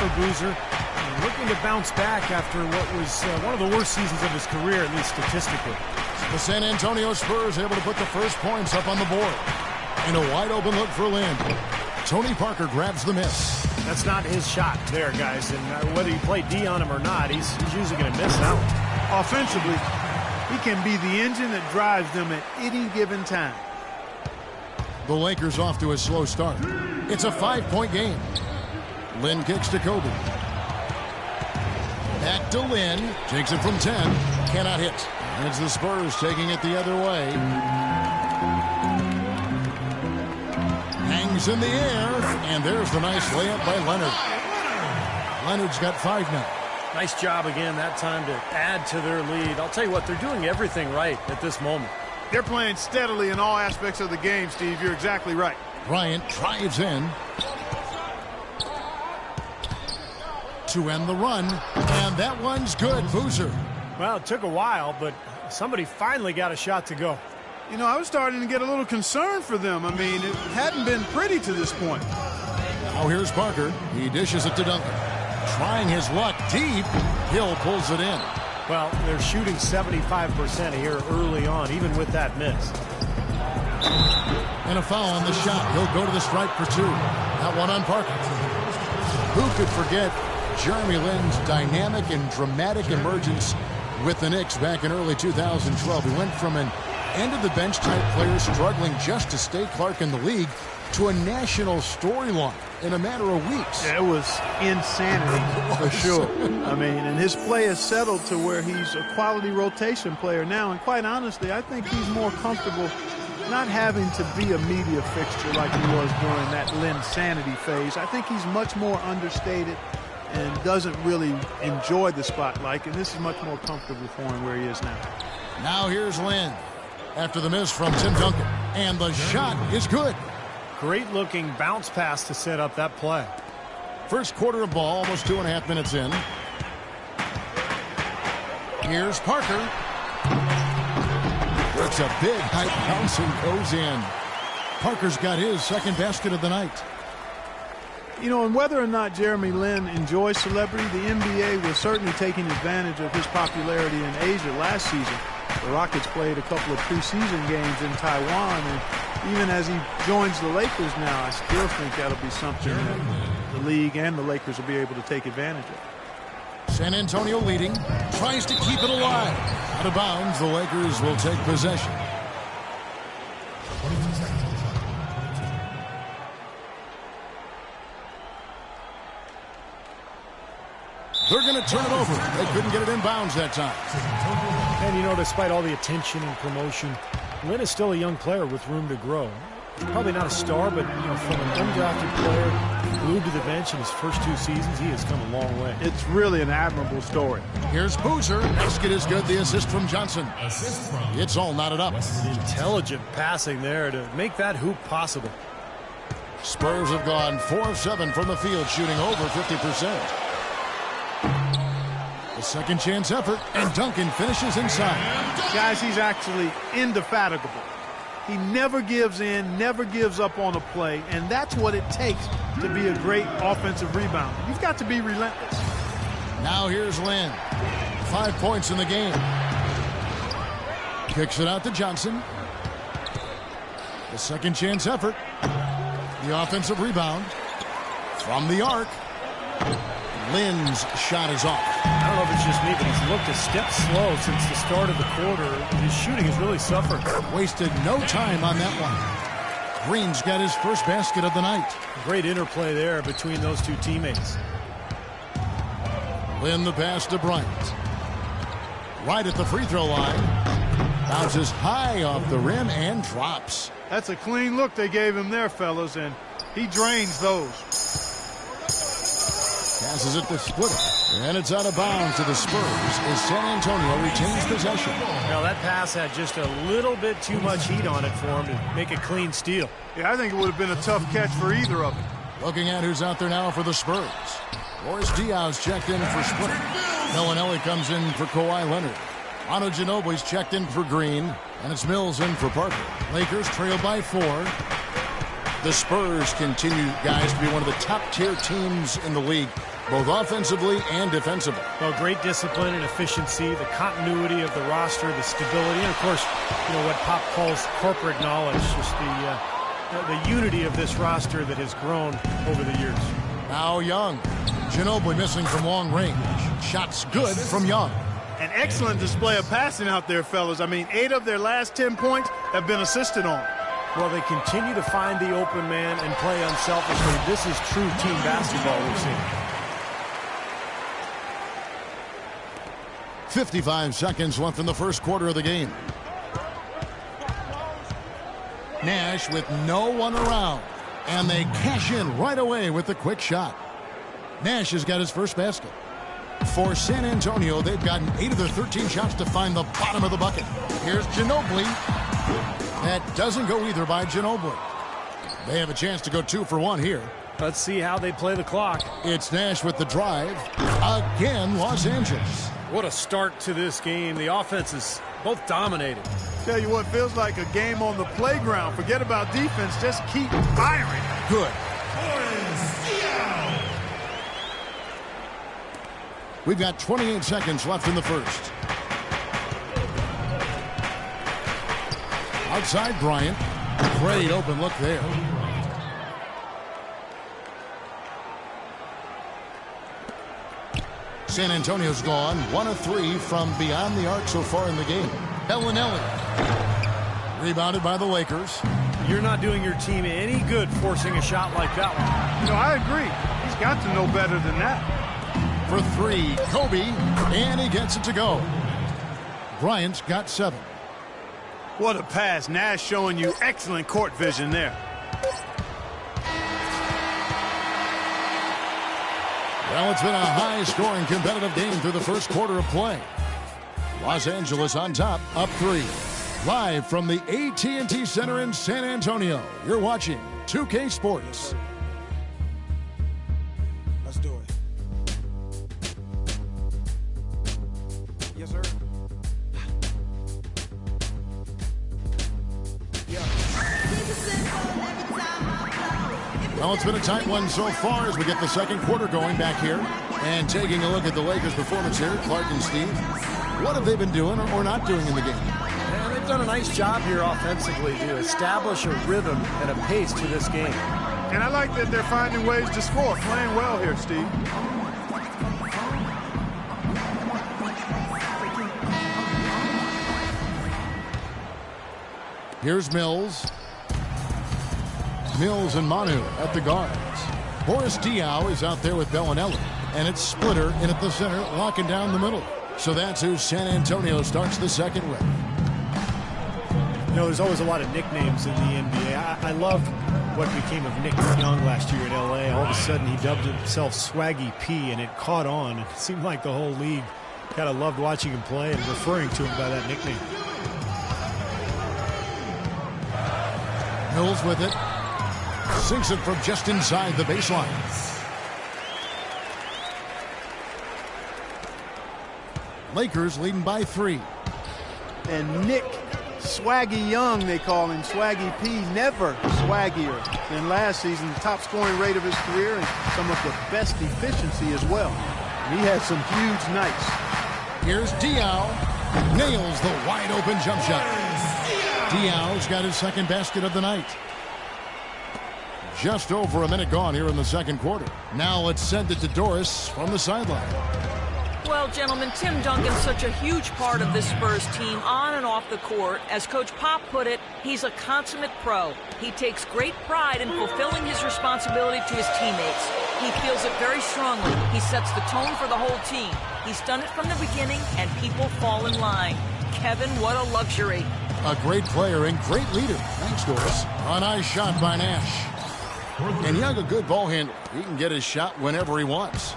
for Boozer, and looking to bounce back after what was one of the worst seasons of his career, at least statistically. The San Antonio Spurs able to put the first points up on the board. And a wide open look for Lynn. Tony Parker grabs the miss. That's not his shot there, guys. And whether you play D on him or not, he's usually going to miss that one. Offensively, he can be the engine that drives them at any given time. The Lakers off to a slow start. It's a 5-point game. Lynn kicks to Kobe. Back to Lynn. Takes it from 10. Cannot hit. It's the Spurs taking it the other way. Hangs in the air. And there's the nice layup by Leonard. Leonard's got 5 now. Nice job again that time to add to their lead. I'll tell you what, they're doing everything right at this moment. They're playing steadily in all aspects of the game, Steve. You're exactly right. Bryant drives in to end the run, and that one's good. Boozer. Well, it took a while, but somebody finally got a shot to go. You know, I was starting to get a little concerned for them. I mean, it hadn't been pretty to this point. Now here's Parker. He dishes it to Duncan. Trying his luck deep. Hill pulls it in. Well, they're shooting 75% here early on, even with that miss. And a foul on the shot. He'll go to the stripe for 2. That one on Parker. Who could forget Jeremy Lin's dynamic and dramatic emergence with the Knicks back in early 2012? He went from an end-of-the-bench type player struggling just to stay Clark in the league to a national storyline in a matter of weeks. Yeah, it was insanity for sure. I mean, and his play has settled to where he's a quality rotation player now. And quite honestly, I think he's more comfortable not having to be a media fixture like he was during that Linsanity phase. I think he's much more understated and doesn't really enjoy the spotlight. And this is much more comfortable for him where he is now. Now here's Lynn after the miss from Tim Duncan. And the shot is good. Great-looking bounce pass to set up that play. First quarter of ball, almost 2.5 minutes in. Here's Parker. It's a big high bounce and goes in. Parker's got his second basket of the night. You know, and whether or not Jeremy Lin enjoys celebrity, the NBA was certainly taking advantage of his popularity in Asia last season. The Rockets played a couple of preseason games in Taiwan, and even as he joins the Lakers now, I still think that'll be something that the league and the Lakers will be able to take advantage of. San Antonio leading, tries to keep it alive. Out of bounds, the Lakers will take possession. They're going to turn it over. They couldn't get it in bounds that time. And, you know, despite all the attention and promotion, Lynn is still a young player with room to grow. Probably not a star, but, you know, from an undrafted player glued to the bench in his first 2 seasons, he has come a long way. It's really an admirable story. Here's Boozer. Basket is good. The assist from Johnson. It's all knotted up. Intelligent passing there to make that hoop possible. Spurs have gone 4 of 7 from the field, shooting over 50%. The second chance effort, and Duncan finishes inside. Guys, he's actually indefatigable. He never gives in, never gives up on a play, and that's what it takes to be a great offensive rebounder. You've got to be relentless. Now here's Lynn. 5 points in the game. Kicks it out to Johnson. The second chance effort. The offensive rebound. From the arc. Lynn's shot is off. I don't know if it's just me, but he's looked a step slow since the start of the quarter. His shooting has really suffered. Wasted no time on that one. Green's got his first basket of the night. Great interplay there between those two teammates. Lynn the pass to Bryant. Right at the free throw line. Bounces high off the rim and drops. That's a clean look they gave him there, fellas, and he drains those. Passes it to Splitter. And it's out of bounds to the Spurs as San Antonio retains possession. Now that pass had just a little bit too much heat on it for him to make a clean steal. Yeah, I think it would have been a tough catch for either of them. Looking at who's out there now for the Spurs. Boris Diaw's checked in for Splitter. Bellinelli comes in for Kawhi Leonard. Manu Ginobili's checked in for Green. And it's Mills in for Parker. Lakers trail by 4. The Spurs continue, guys, to be one of the top-tier teams in the league, both offensively and defensively. Well, great discipline and efficiency, the continuity of the roster, the stability, and, of course, you know, what Pop calls corporate knowledge, just the unity of this roster that has grown over the years. Now Young. Ginobili missing from long range. Shots good from Young. An excellent display of passing out there, fellas. I mean, 8 of their last 10 points have been assisted on. Well, they continue to find the open man and play unselfishly. This is true team basketball we've seen. 55 seconds left in the first quarter of the game. Nash with no one around. And they cash in right away with the quick shot. Nash has got his first basket. For San Antonio, they've gotten 8 of their 13 shots to find the bottom of the bucket. Here's Ginobili. That doesn't go either by Ginobili. They have a chance to go 2 for 1 here. Let's see how they play the clock. It's Nash with the drive. Again, Los Angeles. What a start to this game. The offense is both dominated. Tell you what, feels like a game on the playground. Forget about defense. Just keep firing. Good. We've got 28 seconds left in the first. Outside Bryant. Great open look there. San Antonio's gone 1 of 3 from beyond the arc so far in the game. Bellinelli. Rebounded by the Lakers. You're not doing your team any good forcing a shot like that one. No, I agree. He's got to know better than that. For 3, Kobe, and he gets it to go. Bryant's got 7. What a pass. Nash showing you excellent court vision there. Well, it's been a high-scoring competitive game through the first quarter of play. Los Angeles on top, up 3. Live from the AT&T Center in San Antonio, you're watching 2K Sports. Let's do it. Yes, sir. Well, it's been a tight one so far as we get the second quarter going back here. And taking a look at the Lakers' performance here, Clark and Steve, what have they been doing or not doing in the game? Yeah, they've done a nice job here offensively to establish a rhythm and a pace to this game. And I like that they're finding ways to score. Playing well here, Steve. Here's Mills. Mills and Manu at the guards. Boris Diaw is out there with Bellinelli. And it's Splitter in at the center, locking down the middle. So that's who San Antonio starts the second with. You know, there's always a lot of nicknames in the NBA. I loved what became of Nick Young last year in L.A. All of a sudden, he dubbed himself Swaggy P, and it caught on. It seemed like the whole league kind of loved watching him play and referring to him by that nickname. Mills with it. Sinks it from just inside the baseline. Lakers leading by 3. And Nick Swaggy Young, they call him, Swaggy P, never swaggier than last season. The top scoring rate of his career and some of the best efficiency as well. And he had some huge nights. Here's Diaw. Nails the wide open jump shot. Diaw's got his second basket of the night. Just over a minute gone here in the second quarter. Now let's send it to Doris from the sideline. Well, gentlemen, Tim Duncan's such a huge part of this Spurs team on and off the court. As Coach Pop put it, he's a consummate pro. He takes great pride in fulfilling his responsibility to his teammates. He feels it very strongly. He sets the tone for the whole team. He's done it from the beginning, and people fall in line. Kevin, what a luxury. A great player and great leader. Thanks, Doris. A nice shot by Nash. And Young, a good ball handler. He can get his shot whenever he wants.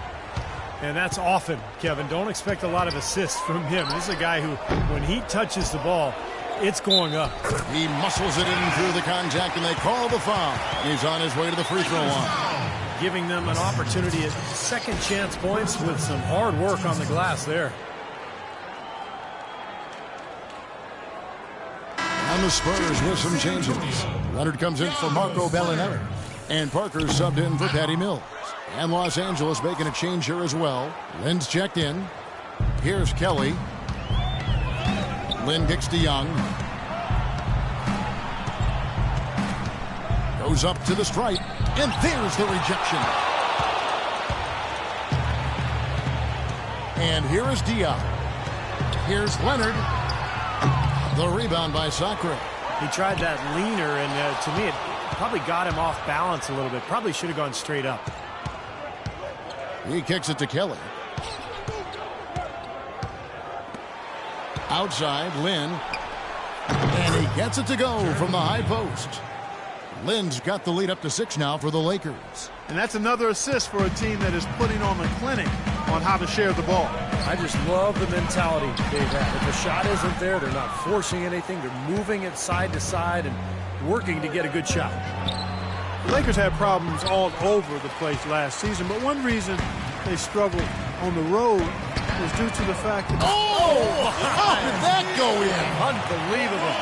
And that's often, Kevin. Don't expect a lot of assists from him. This is a guy who, when he touches the ball, it's going up. He muscles it in through the contact, and they call the foul. He's on his way to the free throw line. Giving them an opportunity at second chance points with some hard work on the glass there. Now And the Spurs with some changes. Leonard comes in for Marco Bellinelli. And Parker subbed in for Patty Mills. And Los Angeles making a change here as well. Lynn's checked in. Here's Kelly. Lynn kicks to Young. Goes up to the stripe. And there's the rejection. And here is Diop. Here's Leonard. The rebound by Sacre. He tried that leaner, and to me, it probably got him off balance a little bit. Probably should have gone straight up. He kicks it to Kelly. Outside, Lynn. And he gets it to go from the high post. Lynn's got the lead up to 6 now for the Lakers. And that's another assist for a team that is putting on a clinic on how to share the ball. I just love the mentality they've had. If the shot isn't there, they're not forcing anything. They're moving it side to side and working to get a good shot. The Lakers had problems all over the place last season, but one reason they struggled on the road was due to the fact that... Oh! How did that go in? Unbelievable.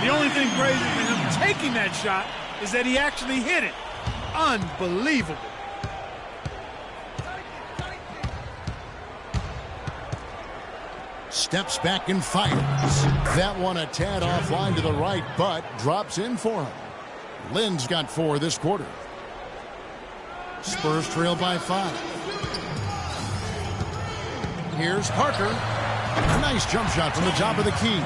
The only thing crazy for him taking that shot is that he actually hit it. Unbelievable. Steps back and fires. That one a tad offline to the right, but drops in for him. Lynn's got 4 this quarter. Spurs trail by 5. Here's Parker. Nice jump shot from the top of the key.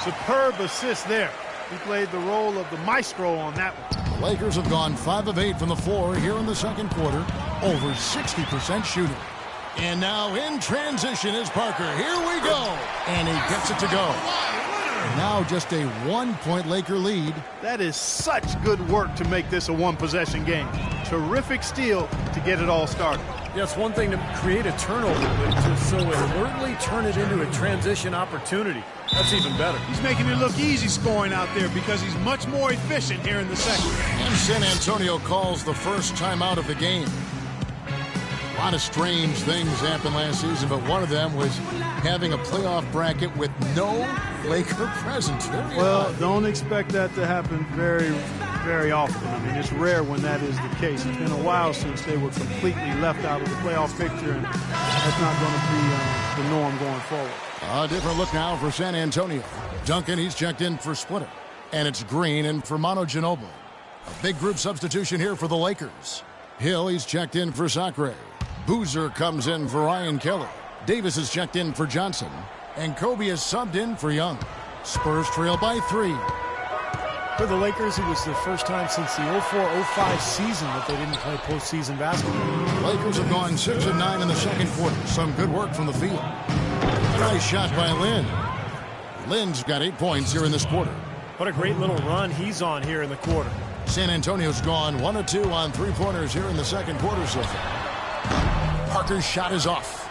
Superb assist there. He played the role of the maestro on that one. The Lakers have gone 5 of 8 from the floor here in the second quarter. Over 60% shooting. And now in transition is Parker. Here we go. And he gets it to go. Now just a 1-point Laker lead. That is such good work to make this a one-possession game. Terrific steal to get it all started. Yeah, it's one thing to create a turnover, but to so alertly turn it into a transition opportunity, that's even better. He's making it look easy scoring out there because he's much more efficient here in the second. And San Antonio calls the first timeout of the game. A lot of strange things happened last season, but one of them was having a playoff bracket with no Laker presence. Well, don't expect that to happen very, very often. I mean, it's rare when that is the case. It's been a while since they were completely left out of the playoff picture, and that's not going to be the norm going forward. A different look now for San Antonio. Duncan, he's checked in for Splitter. And it's Green in for Manu Ginobili. A big group substitution here for the Lakers. Hill, he's checked in for Sacre. Boozer comes in for Ryan Kelly. Davis is checked in for Johnson. And Kobe is subbed in for Young. Spurs trail by 3. For the Lakers, it was the first time since the 04-05 season that they didn't play postseason basketball. Lakers have gone 6 of 9 in the second quarter. Some good work from the field. A nice shot by Lynn. Lynn's got 8 points here in this quarter. What a great little run he's on here in the quarter. San Antonio's gone 1 of 2 on 3-pointers here in the second quarter so far. Parker's shot is off.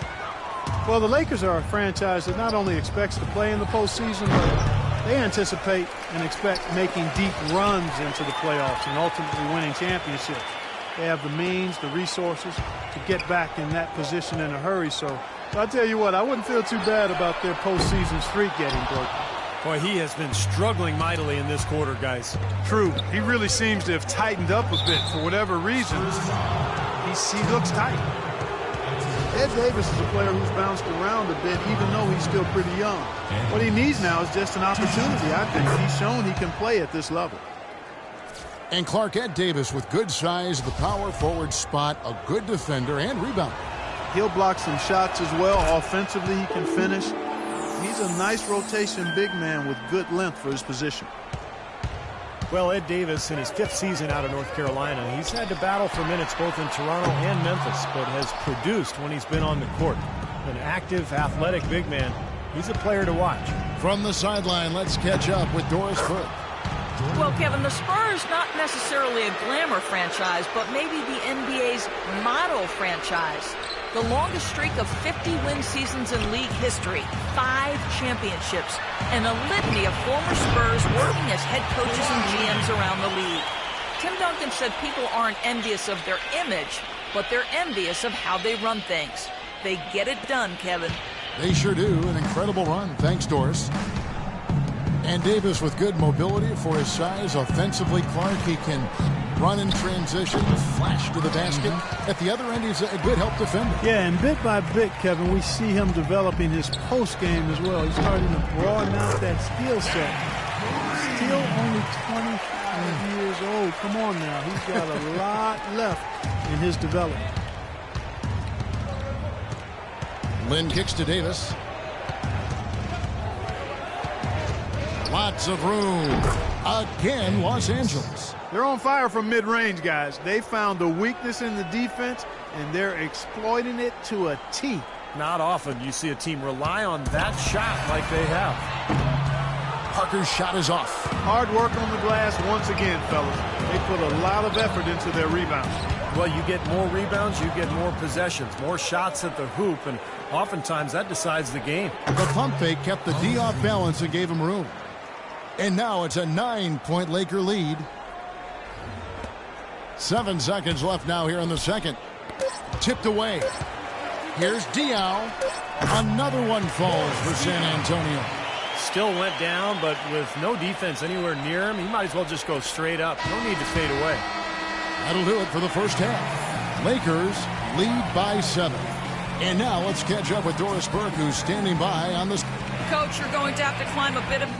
Well, the Lakers are a franchise that not only expects to play in the postseason, but they anticipate and expect making deep runs into the playoffs and ultimately winning championships. They have the means, the resources to get back in that position in a hurry. So I'll tell you what, I wouldn't feel too bad about their postseason streak getting broken. Boy, he has been struggling mightily in this quarter, guys. True. He really seems to have tightened up a bit for whatever reasons. He looks tight. Ed Davis is a player who's bounced around a bit, even though he's still pretty young. What he needs now is just an opportunity, I think. He's shown he can play at this level. And Clark Ed Davis with good size, the power forward spot, a good defender and rebounder. He'll block some shots as well. Offensively, he can finish. He's a nice rotation big man with good length for his position. Well, Ed Davis, in his 5th season out of North Carolina, he's had to battle for minutes both in Toronto and Memphis, but has produced when he's been on the court. An active, athletic big man. He's a player to watch. From the sideline, let's catch up with Doris Burke. Well, Kevin, the Spurs, not necessarily a glamour franchise, but maybe the NBA's model franchise. The longest streak of 50-win seasons in league history, 5 championships, and a litany of former Spurs working as head coaches and GMs around the league. Tim Duncan said people aren't envious of their image, but they're envious of how they run things. They get it done, Kevin. They sure do. An incredible run. Thanks, Doris. And Davis with good mobility for his size. Offensively, Clark, he can run in transition, flash to the basket. At the other end, he's a good help defender. Yeah, and bit by bit, Kevin, we see him developing his post game as well. He's starting to broaden out that skill set. Still only 25 years old. Come on now. He's got a lot left in his development. Lynn kicks to Davis. Lots of room. Again, Los Angeles. They're on fire from mid-range, guys. They found a weakness in the defense, and they're exploiting it to a T. Not often you see a team rely on that shot like they have. Parker's shot is off. Hard work on the glass once again, fellas. They put a lot of effort into their rebounds. Well, you get more rebounds, you get more possessions, more shots at the hoop, and oftentimes that decides the game. The pump fake kept the D off balance and gave him room. And now it's a 9-point Laker lead. 7 seconds left now here in the second. Tipped away. Here's Diaw. Another one falls for San Antonio. Still went down, but with no defense anywhere near him, he might as well just go straight up. No need to fade away. That'll do it for the first half. Lakers lead by 7. And now let's catch up with Doris Burke, who's standing by on this. Coach, you're going to have to climb a bit of...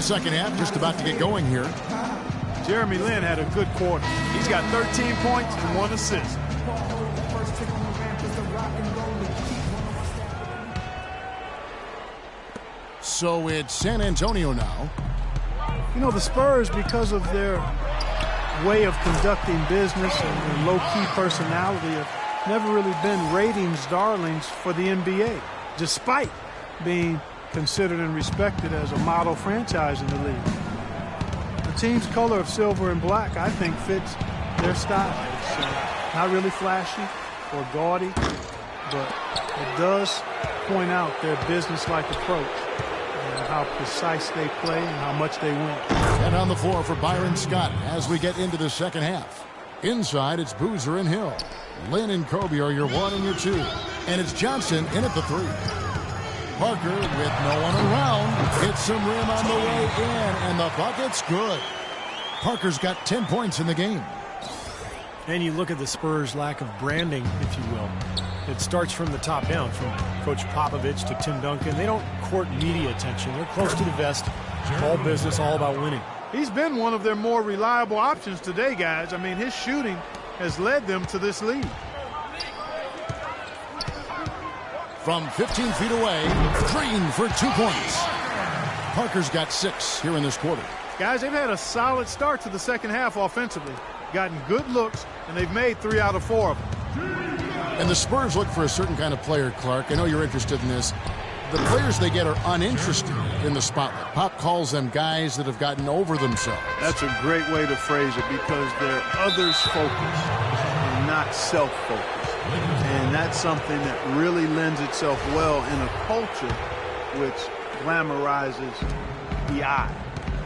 Second half just about to get going here. Jeremy Lin had a good quarter. He's got 13 points and 1 assist. So it's San Antonio now. You know, the Spurs, because of their way of conducting business and their low-key personality, have never really been ratings darlings for the NBA, despite being considered and respected as a model franchise in the league. The team's color of silver and black, I think, fits their style. It's not really flashy or gaudy, but it does point out their business-like approach and how precise they play and how much they win. And on the floor for Byron Scott as we get into the second half. Inside, it's Boozer and Hill. Lynn and Kobe are your 1 and your 2. And it's Johnson in at the 3. Parker, with no one around, hits some rim on the way in, and the bucket's good. Parker's got 10 points in the game. And you look at the Spurs' lack of branding, if you will. It starts from the top down, from Coach Popovich to Tim Duncan. They don't court media attention. They're close to the vest. All business, all about winning. He's been one of their more reliable options today, guys. I mean, his shooting has led them to this lead. From 15 feet away, Green for 2 points. Parker's got 6 here in this quarter. Guys, they've had a solid start to the second half offensively. Gotten good looks, and they've made 3 out of 4 of them. And the Spurs look for a certain kind of player, Clark. I know you're interested in this. The players they get are uninterested in the spotlight. Pop calls them guys that have gotten over themselves. That's a great way to phrase it, because they're others-focused and not self-focused. And that's something that really lends itself well in a culture which glamorizes the I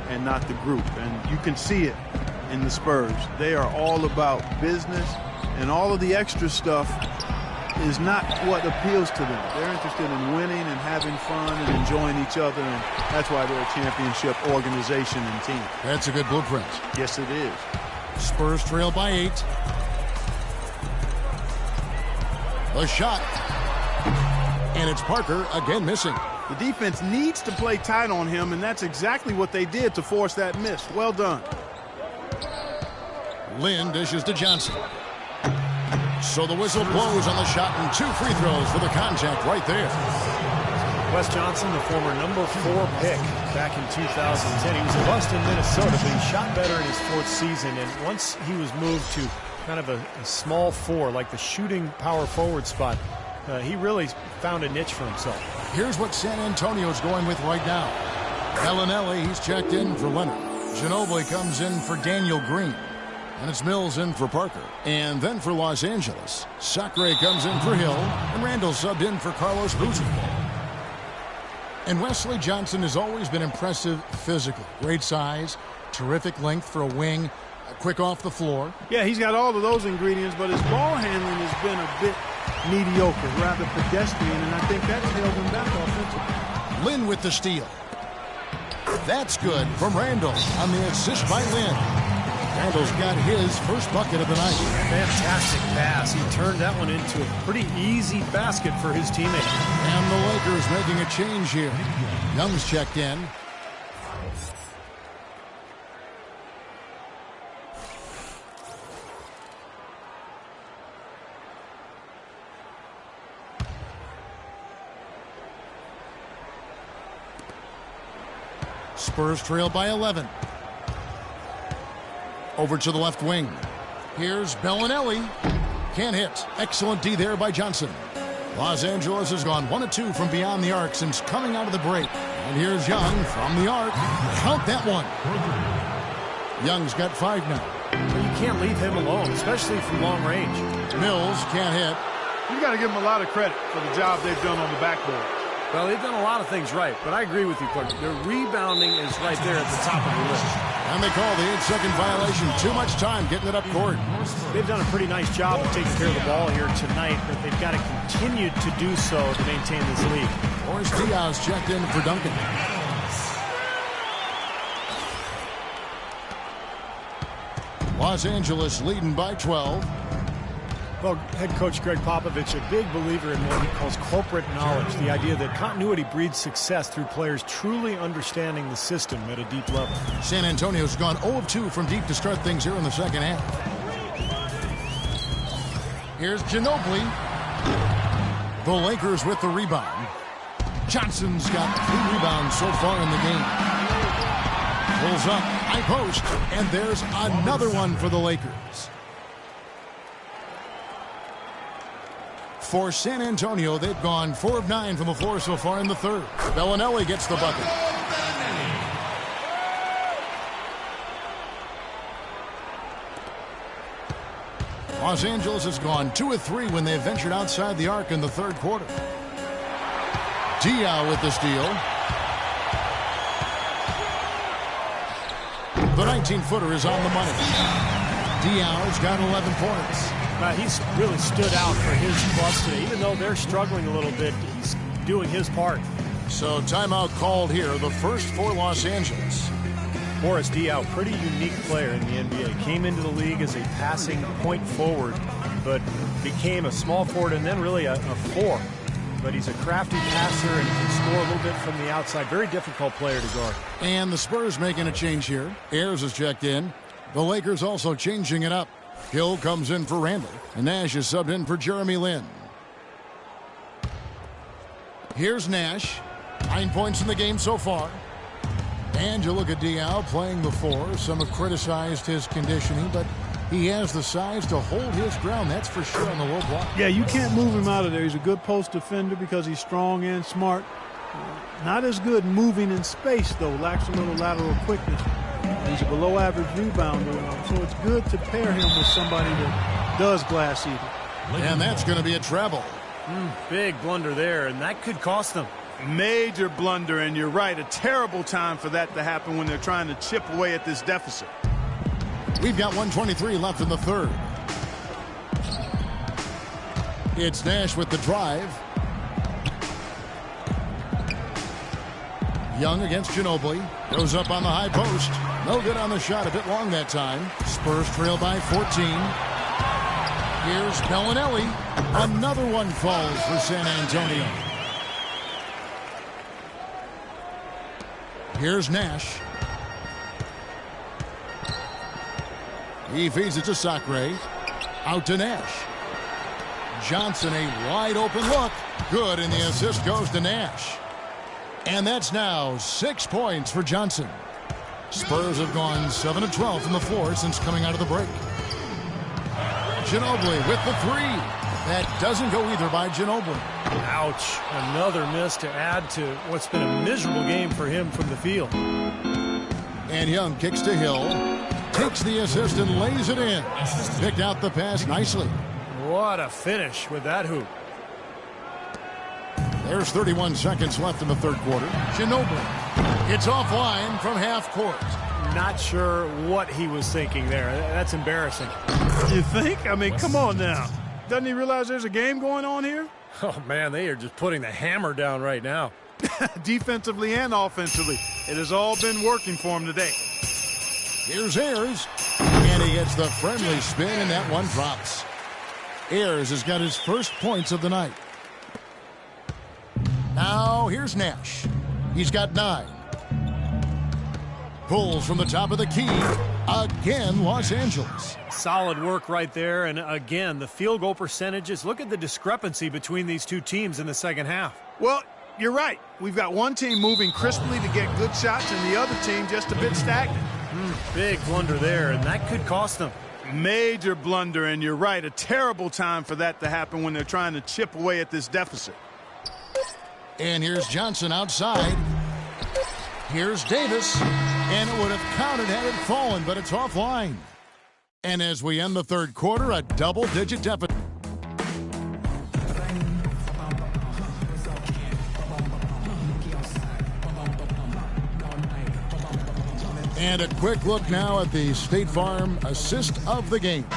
and not the group. And you can see it in the Spurs. They are all about business, and all of the extra stuff is not what appeals to them. They're interested in winning and having fun and enjoying each other, and that's why they're a championship organization and team. That's a good blueprint. Yes, it is. Spurs trail by 8. A shot. And it's Parker again missing. The defense needs to play tight on him, and that's exactly what they did to force that miss. Well done. Lynn dishes to Johnson. So the whistle blows on the shot, and 2 free throws for the contact right there. Wes Johnson, the former number 4 pick back in 2010. He was a bust in Minnesota, but he shot better in his 4th season. And once he was moved to kind of a small four, like the shooting power forward spot. He really found a niche for himself. Here's what San Antonio's going with right now. Bellinelli, he's checked in for Leonard. Ginobili comes in for Daniel Green. And it's Mills in for Parker. And then for Los Angeles, Sacre comes in for Hill. And Randall subbed in for Carlos Boozer. And Wesley Johnson has always been impressive physically. Great size, terrific length for a wing, quick off the floor. Yeah, he's got all of those ingredients, but his ball handling has been a bit mediocre, rather pedestrian, and I think that's held him back offensively. Lynn with the steal. That's good from Randall on the assist by Lynn. Randall's got his first bucket of the night. Fantastic pass. He turned that one into a pretty easy basket for his teammate. And the Lakers making a change here. Young's checked in. Spurs trail by 11. Over to the left wing. Here's Bellinelli. Can't hit. Excellent D there by Johnson. Los Angeles has gone 1 of 2 from beyond the arc since coming out of the break. And here's Young from the arc. Count that one. Young's got 5 now. You can't leave him alone, especially from long range. Mills can't hit. You got to give them a lot of credit for the job they've done on the backboard. Well, they've done a lot of things right, but I agree with you, Clark. Their rebounding is right there at the top of the list. And they call the 8-second violation. Too much time getting it up court. They've done a pretty nice job of taking care of the ball here tonight, but they've got to continue to do so to maintain this lead. Boris Diaz checked in for Duncan. Los Angeles leading by 12. Well, head coach Greg Popovich, a big believer in what he calls corporate knowledge, the idea that continuity breeds success through players truly understanding the system at a deep level. San Antonio's gone 0 of 2 from deep to start things here in the second half. Here's Ginobili. The Lakers with the rebound. Johnson's got 3 rebounds so far in the game. Pulls up, high post, and there's another one for the Lakers. For San Antonio, they've gone 4 of 9 from the floor so far in the third. Bellinelli gets the bucket. Los Angeles has gone 2 of 3 when they've ventured outside the arc in the third quarter. Diaw with the steal. The 19-footer is on the money. Diaw's got 11 points. He's really stood out for his club today. Even though they're struggling a little bit, he's doing his part. So timeout called here, the first for Los Angeles. Boris Diaw, pretty unique player in the NBA. Came into the league as a passing point forward, but became a small forward and then really a 4. But he's a crafty passer and he can score a little bit from the outside. Very difficult player to guard. And the Spurs making a change here. Ayers is checked in. The Lakers also changing it up. Hill comes in for Randall, and Nash is subbed in for Jeremy Lin. Here's Nash. 9 points in the game so far. And you look at Diaw playing the 4. Some have criticized his conditioning, but he has the size to hold his ground. That's for sure on the low block. Yeah, you can't move him out of there. He's a good post defender because he's strong and smart. Not as good moving in space, though. Lacks a little lateral quickness. He's a below-average rebounder, so it's good to pair him with somebody that does glass eating. And that's going to be a treble. Big blunder there, and that could cost them. Major blunder, and you're right. A terrible time for that to happen when they're trying to chip away at this deficit. We've got 1:23 left in the third. It's Nash with the drive. Young against Ginobili. Goes up on the high post. No good on the shot. A bit long that time. Spurs trail by 14. Here's Bellinelli. Another one falls for San Antonio. Here's Nash. He feeds it to Sacre. Out to Nash. Johnson, a wide open look. Good, and the assist goes to Nash. And that's now 6 points for Johnson. Spurs have gone 7 of 12 from the floor since coming out of the break. Ginobili with the three. That doesn't go either by Ginobili. Ouch. Another miss to add to what's been a miserable game for him from the field. And Young kicks to Hill. Takes the assist and lays it in. Picked out the pass nicely. What a finish with that hoop. There's 31 seconds left in the third quarter. Ginobili. It's offline from half court. Not sure what he was thinking there. That's embarrassing. You think? I mean, come on now. Doesn't he realize there's a game going on here? Oh, man, they are just putting the hammer down right now. Defensively and offensively. It has all been working for him today. Here's Ayers. And he gets the friendly spin, and that one drops. Ayers has got his first points of the night. Now, here's Nash. He's got 9. Pulls from the top of the key. Again, Los Angeles. Solid work right there. And again, the field goal percentages. Look at the discrepancy between these two teams in the second half. Well, you're right. We've got one team moving crisply to get good shots and the other team just a bit stagnant. Big blunder there, and that could cost them. Major blunder, and you're right. A terrible time for that to happen when they're trying to chip away at this deficit. And here's Johnson outside. Here's Davis. And it would have counted had it fallen, but it's offline. And as we end the third quarter, a double-digit deficit. And a quick look now at the State Farm assist of the game.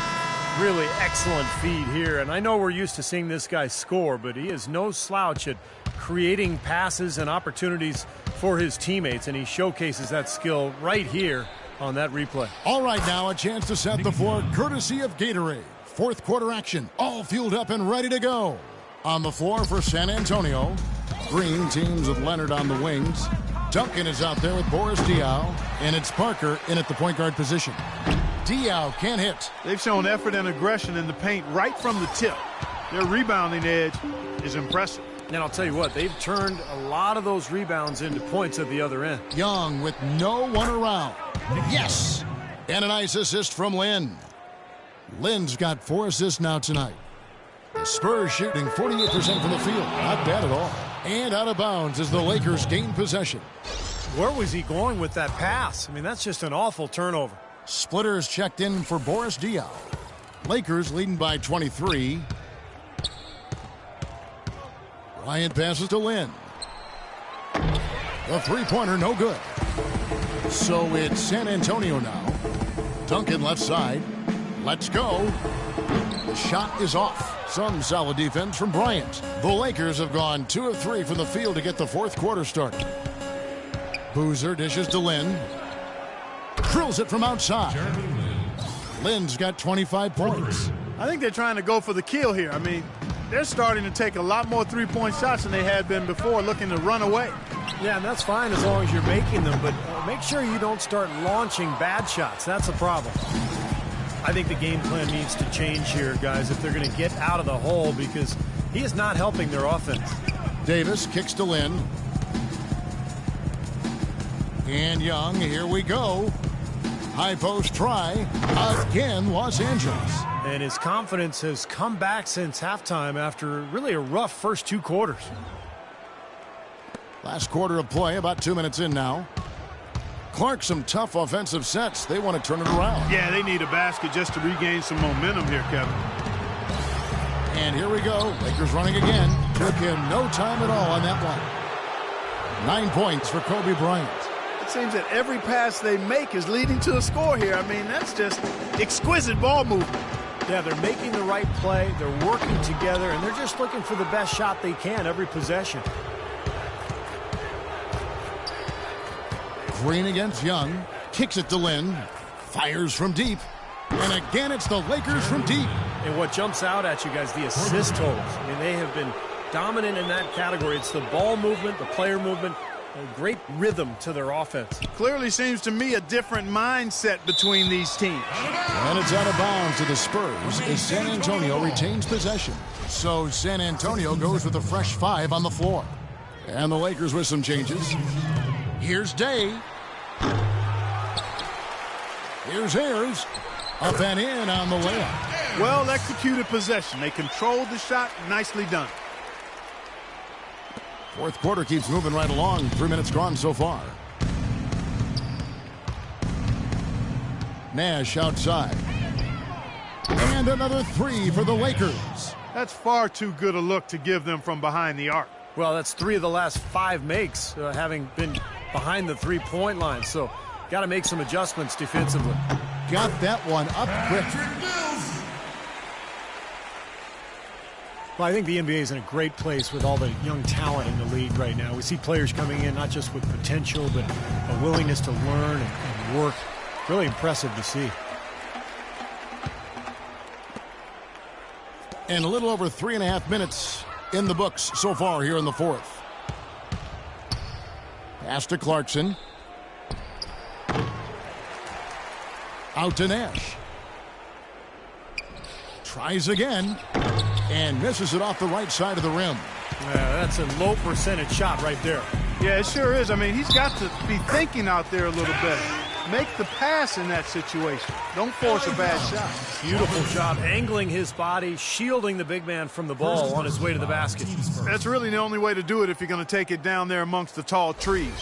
Really excellent feed here, and I know we're used to seeing this guy score, but he is no slouch at creating passes and opportunities for his teammates, and he showcases that skill right here on that replay. All right, now a chance to set the floor courtesy of Gatorade. Fourth quarter action, all fueled up and ready to go. On the floor for San Antonio, green teams with Leonard on the wings. Duncan is out there with Boris Diaw, and it's Parker in at the point guard position. Diaw can't hit. They've shown effort and aggression in the paint right from the tip. Their rebounding edge is impressive. And I'll tell you what, they've turned a lot of those rebounds into points at the other end. Young with no one around. Yes! And a nice assist from Lynn. Lynn's got 4 assists now tonight. The Spurs shooting 48% from the field. Not bad at all. And out of bounds as the Lakers gain possession. Where was he going with that pass? I mean, that's just an awful turnover. Splitters checked in for Boris Diaw. Lakers leading by 23. Bryant passes to Lynn. The three-pointer no good. So it's San Antonio now. Duncan left side. Let's go. The shot is off. Some solid defense from Bryant. The Lakers have gone 2 of 3 from the field to get the fourth quarter started. Boozer dishes to Lynn. Drills it from outside. Lynn's got 25 points. I think they're trying to go for the kill here. I mean, they're starting to take a lot more three-point shots than they had been before, looking to run away. Yeah, and that's fine as long as you're making them, but make sure you don't start launching bad shots. That's a problem. I think the game plan needs to change here, guys, if they're going to get out of the hole, because he is not helping their offense. Davis kicks to Lynn. And Young, here we go. High post try. Again, Los Angeles. And his confidence has come back since halftime after really a rough first 2 quarters. Last quarter of play, about 2 minutes in now. Clark, some tough offensive sets. They want to turn it around. Yeah, they need a basket just to regain some momentum here, Kevin. And here we go. Lakers running again. Took him no time at all on that one. 9 points for Kobe Bryant. It seems that every pass they make is leading to a score here. I mean, that's just exquisite ball movement. Yeah, they're making the right play. They're working together, and they're just looking for the best shot they can every possession. Green against Young. Kicks it to Lynn. Fires from deep. And again, it's the Lakers from deep. And what jumps out at you guys, the assist totals. I mean, they have been dominant in that category. It's the ball movement, the player movement, a great rhythm to their offense. Clearly seems to me a different mindset between these teams. And it's out of bounds to the Spurs as San Antonio retains possession. So San Antonio goes with a fresh 5 on the floor. And the Lakers with some changes. Here's Day. Here's Ayers. Up and in on the layup. Well executed possession. They controlled the shot. Nicely done. Fourth quarter keeps moving right along. 3 minutes gone so far. Nash outside. And another three for the Lakers. That's far too good a look to give them from behind the arc. Well, that's 3 of the last 5 makes, having been behind the three-point line. So, got to make some adjustments defensively. Got that one up quick. Well, I think the NBA is in a great place with all the young talent in the league right now. We see players coming in not just with potential, but a willingness to learn and work. Really impressive to see. And a little over 3.5 minutes in the books so far here in the fourth. Pass to Clarkson. Out to Nash. Tries again. And misses it off the right side of the rim. That's a low percentage shot right there. Yeah, it sure is. I mean, he's got to be thinking out there a little better. Make the pass in that situation. Don't force a bad shot. Beautiful job angling his body, shielding the big man from the ball on his way to the basket. That's really the only way to do it if you're going to take it down there amongst the tall trees.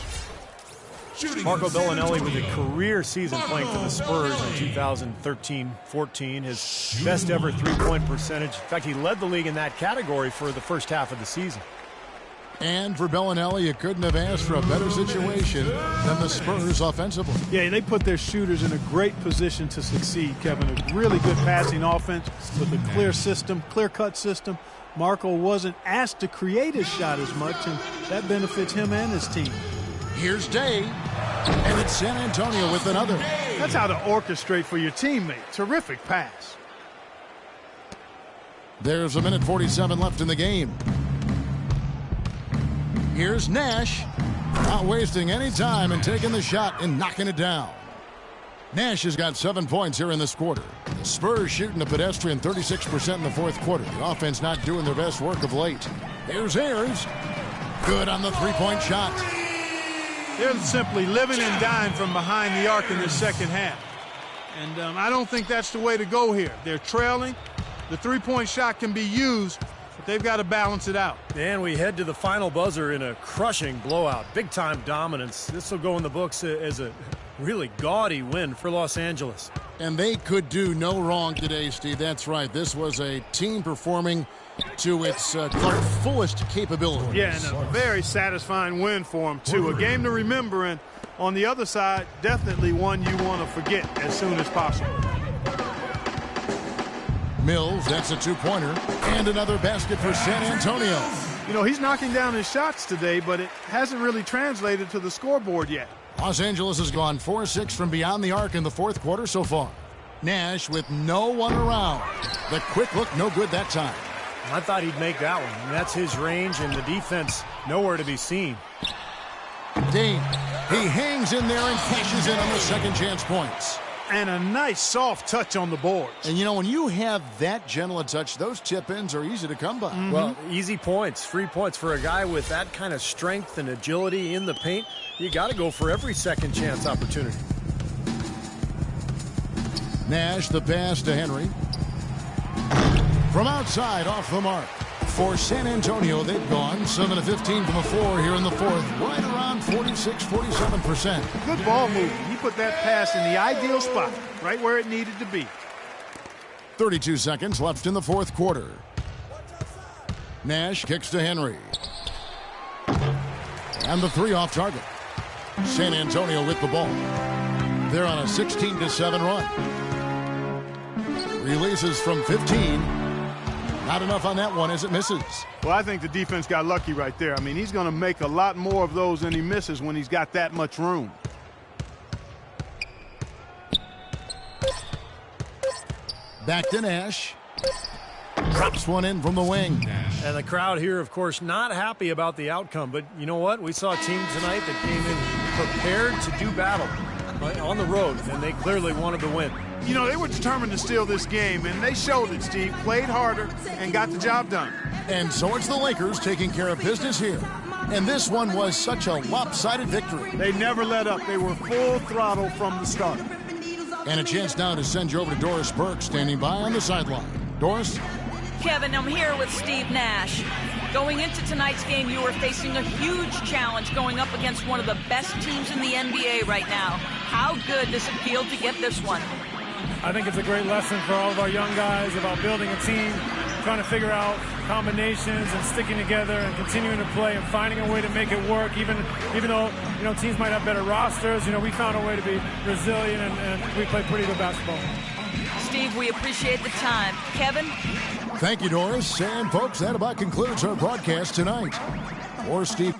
Marco Bellinelli with a career season playing for the Spurs in 2013-14. His best ever three-point percentage. In fact, he led the league in that category for the first half of the season. And for Bellinelli, you couldn't have asked for a better situation than the Spurs offensively. Yeah, they put their shooters in a great position to succeed, Kevin. A really good passing offense with a clear system, clear-cut system. Marco wasn't asked to create his shot as much, and that benefits him and his team. Here's Day, and it's San Antonio with another. That's how to orchestrate for your teammate. Terrific pass. There's 1:47 left in the game. Here's Nash, not wasting any time and taking the shot and knocking it down. Nash has got 7 points here in this quarter. The Spurs shooting a pedestrian 36% in the fourth quarter. The offense not doing their best work of late. Here's Ayers. Good on the three-point shot. They're simply living and dying from behind the arc in the second half. And I don't think that's the way to go here. They're trailing. The three-point shot can be used, but they've got to balance it out. And we head to the final buzzer in a crushing blowout. Big-time dominance. This will go in the books as a really gaudy win for Los Angeles. And they could do no wrong today, Steve. That's right. This was a team performing to its fullest capability. Yeah, and a very satisfying win for them, too. A game to remember, and on the other side, definitely one you want to forget as soon as possible. Mills, that's a two-pointer, and another basket for San Antonio. You know, he's knocking down his shots today, but it hasn't really translated to the scoreboard yet. Los Angeles has gone 4-6 from beyond the arc in the fourth quarter so far. Nash with no one around. The quick look, no good that time. I thought he'd make that one. And that's his range, and the defense nowhere to be seen. Dame, he hangs in there and cashes in on the second chance points. And a nice soft touch on the boards. And you know, when you have that gentle a touch, those tip-ins are easy to come by. Well, easy points, free points for a guy with that kind of strength and agility in the paint. You got to go for every second chance opportunity. Nash, the pass to Henry. From outside, off the mark. For San Antonio, they've gone 7 of 15 from the floor here in the fourth. Right around 46-47%. Good ball movement. He put that pass in the ideal spot, right where it needed to be. 32 seconds left in the fourth quarter. Nash kicks to Henry. And the three off target. San Antonio with the ball. They're on a 16-7 run. Releases from 15. Not enough on that one as it misses. Well, I think the defense got lucky right there. I mean, he's going to make a lot more of those than he misses when he's got that much room. Back to Nash. Drops one in from the wing. And the crowd here, of course, not happy about the outcome. But you know what? We saw a team tonight that came in prepared to do battle on the road, and they clearly wanted to win. You know, they were determined to steal this game, and they showed it, Steve. Played harder and got the job done. And so it's the Lakers taking care of business here. And this one was such a lopsided victory. They never let up. They were full throttle from the start. And a chance now to send you over to Doris Burke, standing by on the sideline. Doris? Kevin, I'm here with Steve Nash. Going into tonight's game, you were facing a huge challenge going up against one of the best teams in the NBA right now. How good does it feel to get this one? I think it's a great lesson for all of our young guys about building a team, trying to figure out combinations and sticking together and continuing to play and finding a way to make it work. Even though teams might have better rosters, we found a way to be resilient and we played pretty good basketball. Steve, we appreciate the time. Kevin? Thank you, Doris. And folks, that about concludes our broadcast tonight. For Steve